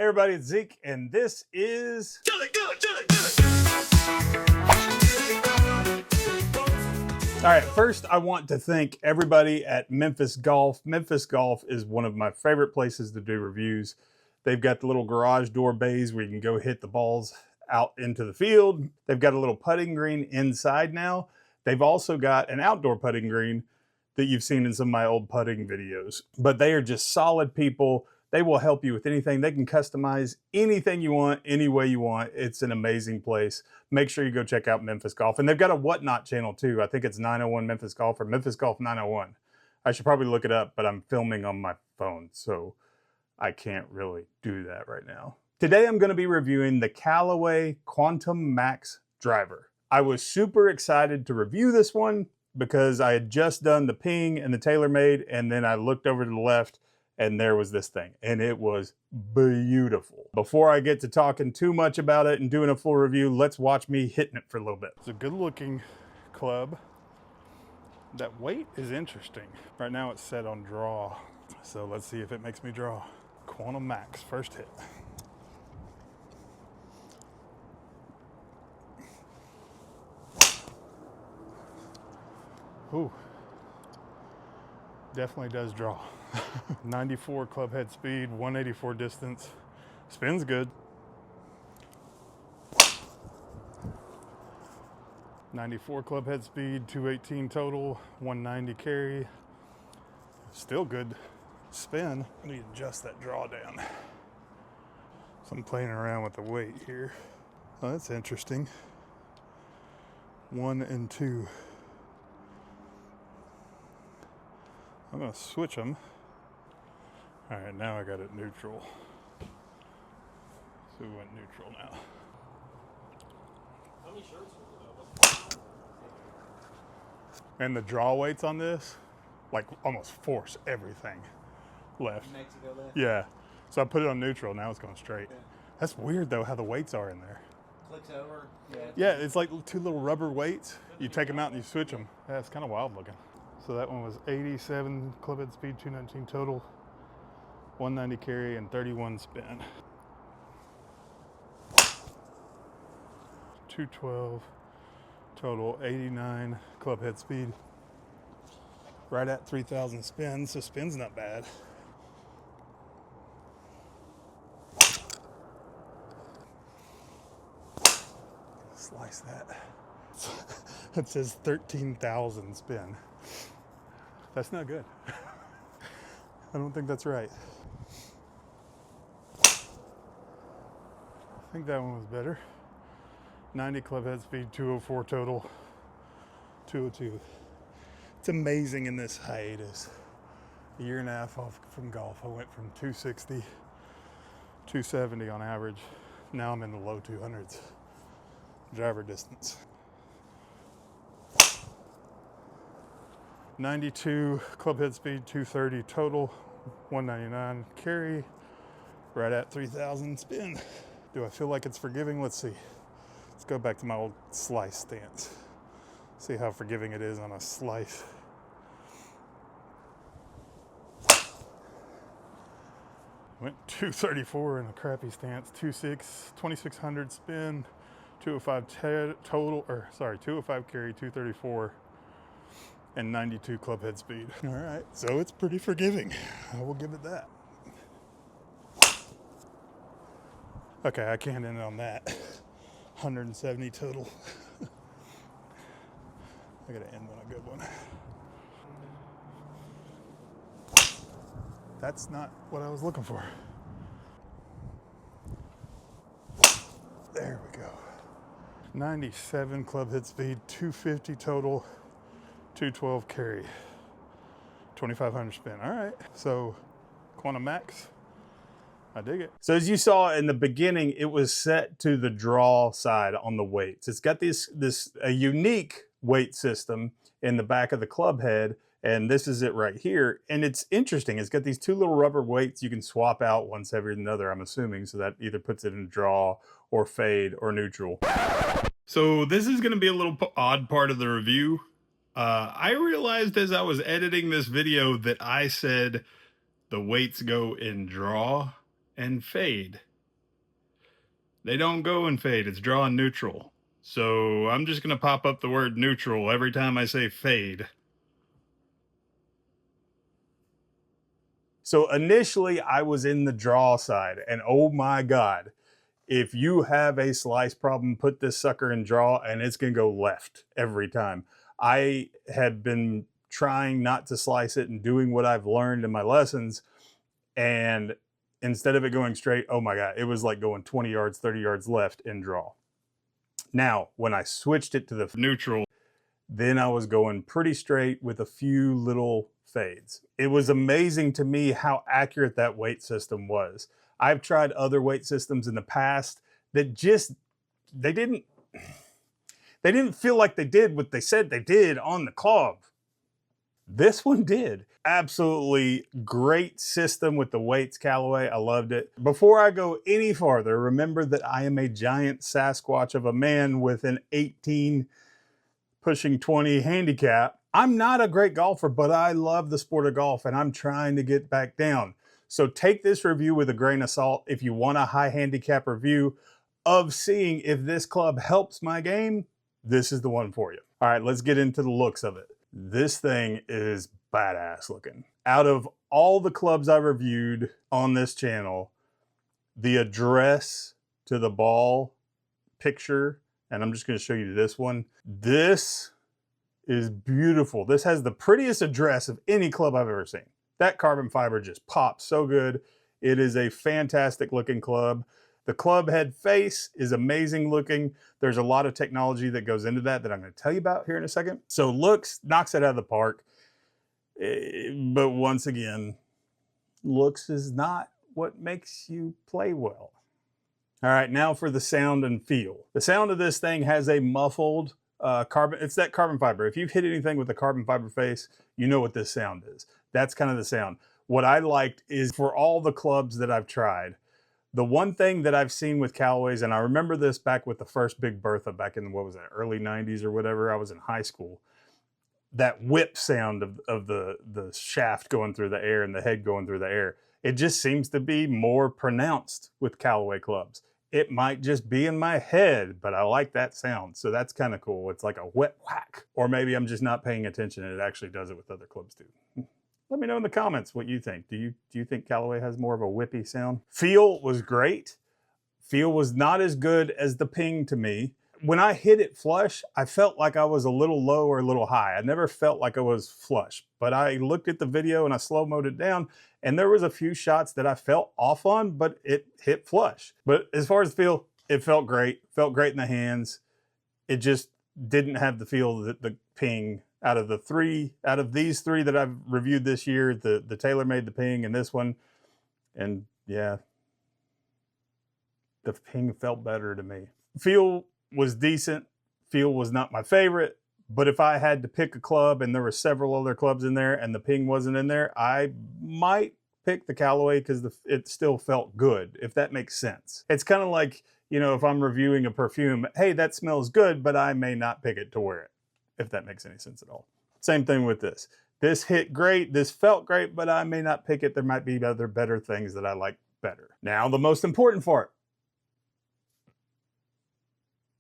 Hey everybody, it's Zeke, and this is All right, first I want to thank everybody at Memphis Golf. Memphis Golf is one of my favorite places to do reviews. They've got the little garage door bays where you can go hit the balls out into the field. They've got a little putting green inside now. They've also got an outdoor putting green that you've seen in some of my old putting videos. But they are just solid people. They will help you with anything. They can customize anything you want, any way you want. It's an amazing place. Make sure you go check out Memphis Golf. And they've got a Whatnot channel too. I think it's 901 Memphis Golf or Memphis Golf 901. I should probably look it up, but I'm filming on my phone, so I can't really do that right now. Today I'm going to be reviewing the Callaway Quantum Max driver. I was super excited to review this one because I had just done the Ping and the TaylorMade, and then I looked over to the left and there was this thing, and it was beautiful. Before I get to talking too much about it and doing a full review, let's watch me hitting it for a little bit. It's a good looking club. That weight is interesting. Right now it's set on draw, so let's see if it makes me draw. Quantum Max, first hit. Ooh, definitely does draw. 94 club head speed, 184 distance. Spins good. 94 club head speed, 218 total, 190 carry. Still good spin. I need to adjust that draw down. So I'm playing around with the weight here. Oh, that's interesting. 1 and 2. I'm gonna switch them. All right, now I got it neutral. So we went neutral now. How many shirts? And the draw weights on this, like almost force everything left. Makes it go left. Yeah. So I put it on neutral. Now it's going straight. Yeah. That's weird though how the weights are in there. Clicks over. Yeah, it's like two little rubber weights. You take them out and you switch them. Yeah, it's kind of wild looking. So that one was 87 club head speed, 219 total, 190 carry, and 31 spin. 212 total, 89 club head speed. Right at 3,000 spins, so spin's not bad. Slice that. It says 13,000 spin. That's not good. I don't think that's right. I think that one was better. 90 club head speed, 204 total, 202. It's amazing in this hiatus. A year and a half off from golf, I went from 260, 270 on average. Now I'm in the low 200s driver distance. 92 club head speed, 230 total, 199 carry, right at 3,000 spin. Do I feel like it's forgiving? Let's see. Let's go back to my old slice stance. See how forgiving it is on a slice. Went 234 in a crappy stance, 2,600 spin, 205 total, or sorry, 205 carry, 234. And 92 club head speed. All right, so it's pretty forgiving. I will give it that. Okay, I can't end on that. 170 total. I gotta end on a good one. That's not what I was looking for. There we go. 97 club head speed, 250 total, 212 carry, 2,500 spin. All right, so Quantum Max, I dig it. So as you saw in the beginning, it was set to the draw side on the weights. It's got a unique weight system in the back of the club head, and this is it right here. And it's interesting. It's got these two little rubber weights you can swap out once every another, I'm assuming. So that either puts it in draw or fade or neutral. So this is going to be a little odd part of the review. I realized as I was editing this video that I said the weights go in draw and fade. They don't go in fade, it's draw and neutral. So I'm just going to pop up the word neutral every time I say fade. So initially I was in the draw side, and oh my God, if you have a slice problem, put this sucker in draw and it's going to go left every time. I have been trying not to slice it and doing what I've learned in my lessons, and instead of it going straight, oh my God, it was like going 20 yards, 30 yards left in draw. Now, when I switched it to the neutral, then I was going pretty straight with a few little fades. It was amazing to me how accurate that weight system was. I've tried other weight systems in the past that just, they didn't feel like they did what they said they did on the club. This one did. Absolutely great system with the weights, Callaway. I loved it. Before I go any farther, remember that I am a giant Sasquatch of a man with an 18 pushing 20 handicap. I'm not a great golfer, but I love the sport of golf and I'm trying to get back down. So take this review with a grain of salt. If you want a high handicap review of seeing if this club helps my game, this is the one for you. All right, let's get into the looks of it. This thing is badass looking. Out of all the clubs I've reviewed on this channel, the address to the ball picture, and I'm just going to show you this one. This is beautiful. This has the prettiest address of any club I've ever seen. That carbon fiber just pops so good. It is a fantastic looking club. The club head face is amazing looking. There's a lot of technology that goes into that I'm going to tell you about here in a second. So looks knocks it out of the park. But once again, looks is not what makes you play well. All right, now for the sound and feel. The sound of this thing has a muffled carbon. It's that carbon fiber. If you've hit anything with a carbon fiber face, you know what this sound is. That's kind of the sound. What I liked is for all the clubs that I've tried, the one thing that I've seen with Callaways, and I remember this back with the first Big Bertha back in, what was that, early 90s or whatever, I was in high school, that whip sound of the shaft going through the air and the head going through the air. It just seems to be more pronounced with Callaway clubs. It might just be in my head, but I like that sound. So that's kind of cool. It's like a wet whack. Or maybe I'm just not paying attention and it actually does it with other clubs too. Let me know in the comments what you think. Do you think Callaway has more of a whippy sound? Feel was great. Feel was not as good as the ping to me. When I hit it flush, I felt like I was a little low or a little high. I never felt like I was flush, but I looked at the video and I slow-moed it down and there was a few shots that I felt off on, but it hit flush. But as far as feel, it felt great in the hands. It just didn't have the feel that the ping out of these three that I've reviewed this year, the TaylorMade, the ping, and this one. And yeah, the ping felt better to me. Feel was decent. Feel was not my favorite, but if I had to pick a club and there were several other clubs in there and the ping wasn't in there, I might pick the Callaway because it still felt good, if that makes sense. It's kind of like, you know, if I'm reviewing a perfume, hey, that smells good, but I may not pick it to wear it, if that makes any sense at all. Same thing with this. This hit great, this felt great, but I may not pick it. There might be other better things that I like better. Now, the most important part.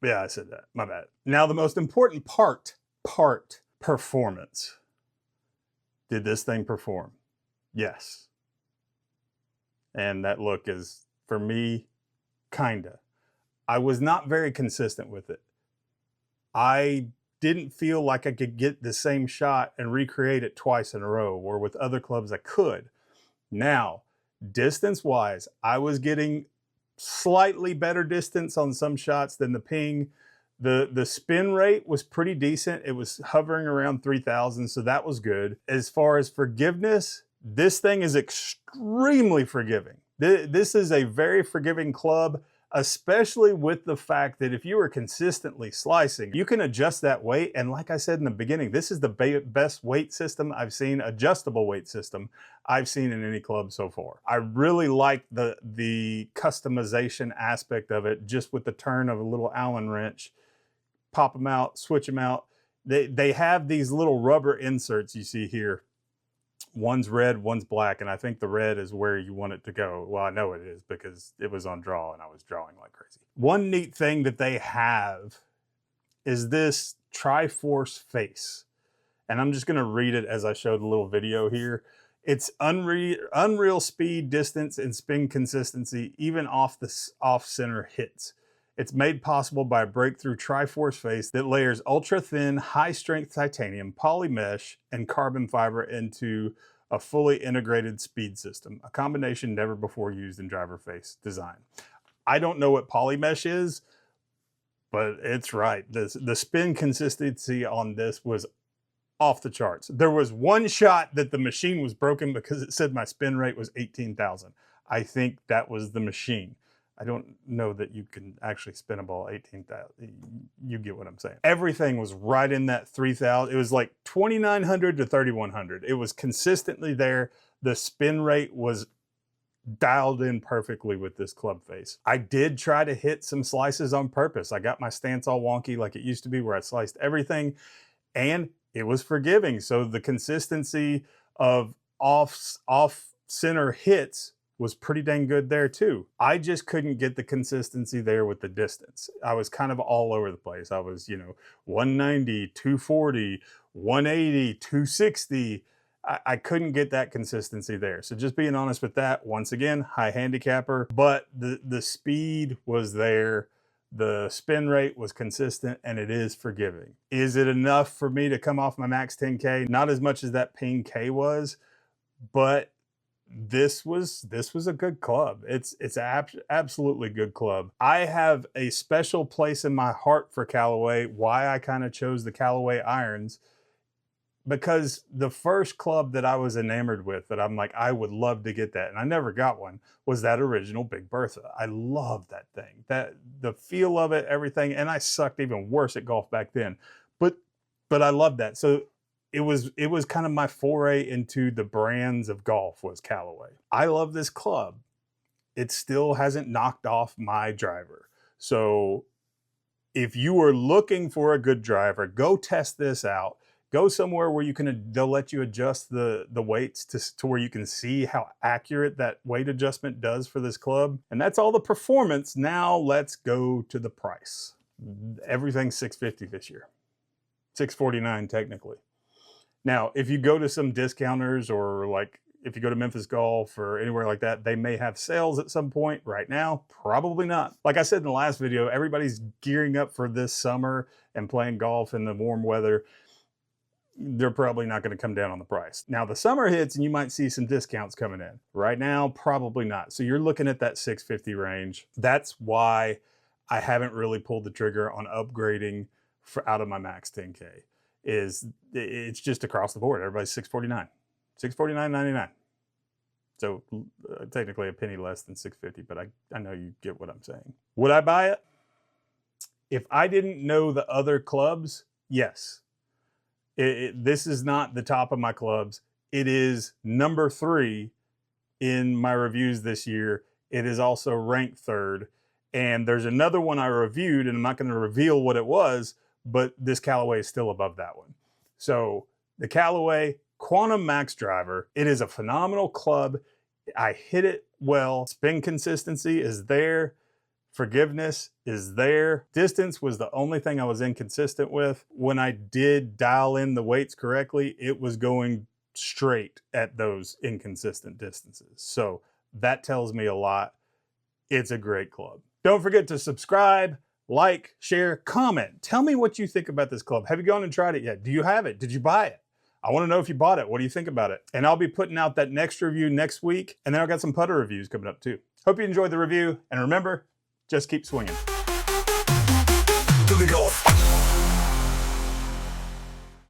Yeah, I said that, my bad. Now, the most important part, performance. Did this thing perform? Yes. And that look is, for me, kinda. I was not very consistent with it. I didn't feel like I could get the same shot and recreate it twice in a row, or with other clubs I could. Now, distance-wise, I was getting slightly better distance on some shots than the ping. The spin rate was pretty decent. It was hovering around 3,000, so that was good. As far as forgiveness, this thing is extremely forgiving. This is a very forgiving club, especially with the fact that if you are consistently slicing, you can adjust that weight. And like I said in the beginning, this is the best weight system I've seen, adjustable weight system I've seen in any club so far. I really like the customization aspect of it, just with the turn of a little Allen wrench. Pop them out, switch them out. They have these little rubber inserts you see here One's red, one's black, and I think the red is where you want it to go. Well, I know it is because it was on draw and I was drawing like crazy. One neat thing that they have is this Triforce face. And I'm just gonna read it as I showed a little video here. It's unreal speed, distance, and spin consistency, even off-center hits. It's made possible by a breakthrough Triforce face that layers ultra-thin, high-strength titanium, poly mesh, and carbon fiber into a fully integrated speed system, a combination never before used in driver face design. I don't know what poly mesh is, but it's right. The spin consistency on this was off the charts. There was one shot that the machine was broken because it said my spin rate was 18,000. I think that was the machine. I don't know that you can actually spin a ball 18,000. You get what I'm saying. Everything was right in that 3,000. It was like 2,900 to 3,100. It was consistently there. The spin rate was dialed in perfectly with this club face. I did try to hit some slices on purpose. I got my stance all wonky like it used to be where I sliced everything, and it was forgiving. So the consistency of off-center hits was pretty dang good there too. I just couldn't get the consistency there with the distance. I was kind of all over the place. I was, 190, 240, 180, 260. I couldn't get that consistency there. So just being honest with that, once again, high handicapper, but the speed was there. The spin rate was consistent, and it is forgiving. Is it enough for me to come off my max 10K? Not as much as that Ping K was, but this was a good club. It's absolutely good club. I have a special place in my heart for Callaway. Why I kind of chose the Callaway irons, because the first club that I was enamored with, that I'm like, I would love to get that, and I never got one, was that original Big Bertha. I love that thing, the feel of it, everything, and I sucked even worse at golf back then, but I love that. So it was kind of my foray into the brands of golf was Callaway. I love this club. It still hasn't knocked off my driver. So if you are looking for a good driver, go test this out. Go somewhere where they'll let you adjust the weights to where you can see how accurate that weight adjustment does for this club. And that's all the performance. Now let's go to the price. Everything's $650 this year. $649 technically. Now, if you go to some discounters, or like if you go to Memphis Golf or anywhere like that, they may have sales at some point. Right now, probably not. Like I said in the last video, everybody's gearing up for this summer and playing golf in the warm weather. They're probably not going to come down on the price. Now the summer hits and you might see some discounts coming in. Right now, probably not. So you're looking at that $650 range. That's why I haven't really pulled the trigger on upgrading out of my max 10K. It's just across the board. Everybody's $649, $649.99. So technically a penny less than $650, but I know you get what I'm saying. Would I buy it? If I didn't know the other clubs, yes. This is not the top of my clubs. It is number 3 in my reviews this year. It is also ranked 3rd. And there's another one I reviewed, and I'm not going to reveal what it was, but this Callaway is still above that one. So the Callaway Quantum Max driver, it is a phenomenal club. I hit it well. Spin consistency is there. Forgiveness is there. Distance was the only thing I was inconsistent with. When I did dial in the weights correctly, it was going straight at those inconsistent distances. So that tells me a lot. It's a great club. Don't forget to subscribe, like, share, comment. Tell me what you think about this club. Have you gone and tried it yet? Do you have it? Did you buy it? I want to know if you bought it. What do you think about it? And I'll be putting out that next review next week. And then I've got some putter reviews coming up too. Hope you enjoyed the review. And remember, just keep swinging. Dilligolf.